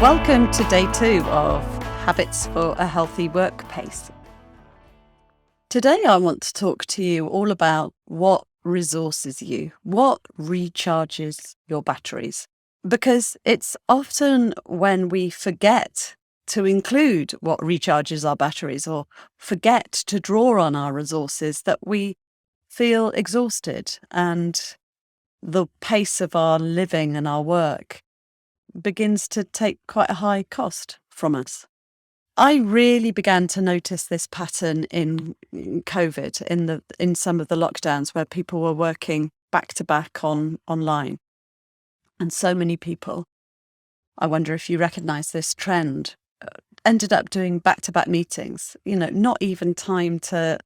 Welcome to day 2 of Habits for a Healthy Work Pace. Today I want to talk to you all about what resources you, what recharges your batteries. Because it's often when we forget to include what recharges our batteries or forget to draw on our resources that we feel exhausted and the pace of our living and our work begins to take quite a high cost from us. I really began to notice this pattern in COVID, in some of the lockdowns where people were working back to back online. And so many people, I wonder if you recognise this trend, ended up doing back-to-back meetings, not even time to,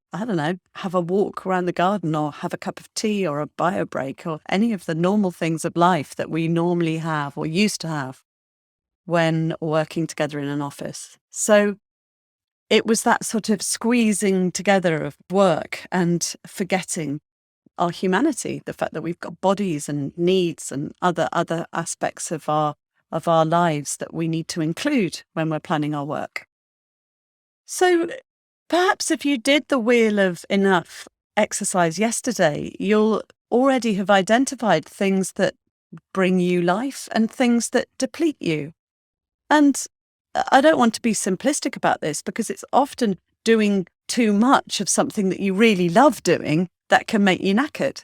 have a walk around the garden or have a cup of tea or a bio break or any of the normal things of life that we normally have or used to have when working together in an office. So it was that sort of squeezing together of work and forgetting our humanity, the fact that we've got bodies and needs and other aspects of our lives that we need to include when we're planning our work. So perhaps if you did the wheel of enough exercise yesterday, you'll already have identified things that bring you life and things that deplete you. And I don't want to be simplistic about this because it's often doing too much of something that you really love doing that can make you knackered.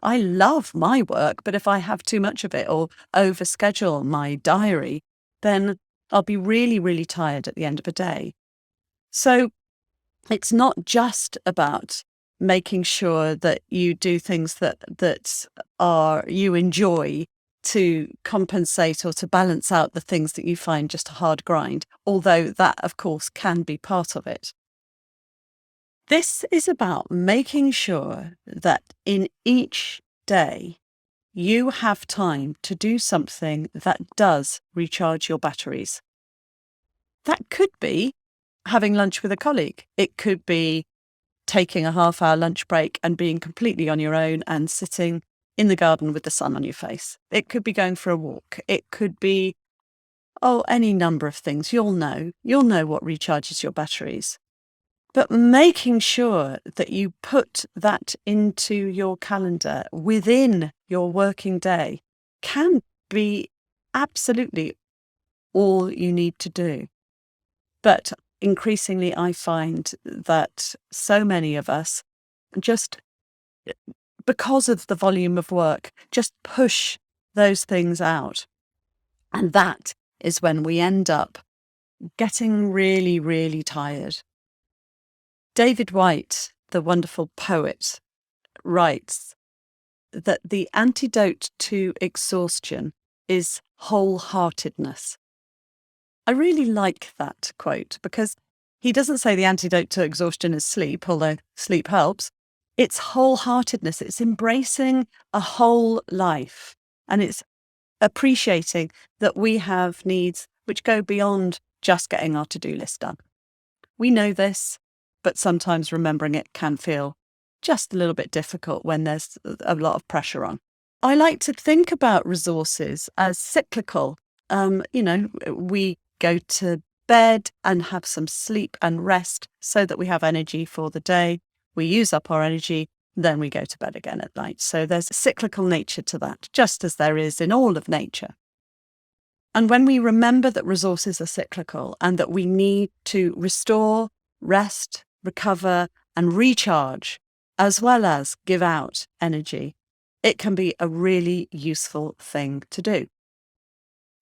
I love my work, but if I have too much of it or overschedule my diary, then I'll be really, really tired at the end of a day. So it's not just about making sure that you do things that are you enjoy to compensate or to balance out the things that you find just a hard grind, although that, of course, can be part of it. This is about making sure that in each day you have time to do something that does recharge your batteries. That could be having lunch with a colleague. It could be taking a half-hour lunch break and being completely on your own and sitting in the garden with the sun on your face. It could be going for a walk. It could be, any number of things. You'll know what recharges your batteries. But making sure that you put that into your calendar within your working day can be absolutely all you need to do. But increasingly, I find that so many of us just, because of the volume of work, just push those things out. And that is when we end up getting really, really tired. David Whyte, the wonderful poet, writes that the antidote to exhaustion is wholeheartedness. I really like that quote because he doesn't say the antidote to exhaustion is sleep, although sleep helps. It's wholeheartedness. It's embracing a whole life. And it's appreciating that we have needs which go beyond just getting our to-do list done. We know this, but sometimes remembering it can feel just a little bit difficult when there's a lot of pressure on. I like to think about resources as cyclical. We go to bed and have some sleep and rest so that we have energy for the day. We use up our energy, then we go to bed again at night. So there's a cyclical nature to that, just as there is in all of nature. And when we remember that resources are cyclical and that we need to restore, rest, recover, and recharge, as well as give out energy, it can be a really useful thing to do.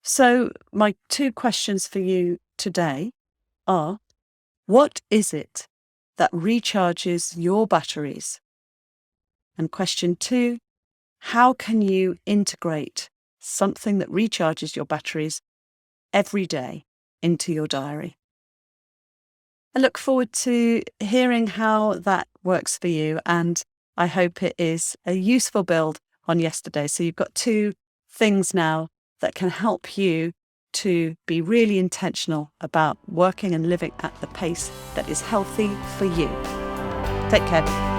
So my 2 questions for you today are, what is it that recharges your batteries? And question 2, how can you integrate something that recharges your batteries every day into your diary? I look forward to hearing how that works for you, and I hope it is a useful build on yesterday. So you've got 2 things now that can help you to be really intentional about working and living at the pace that is healthy for you. Take care.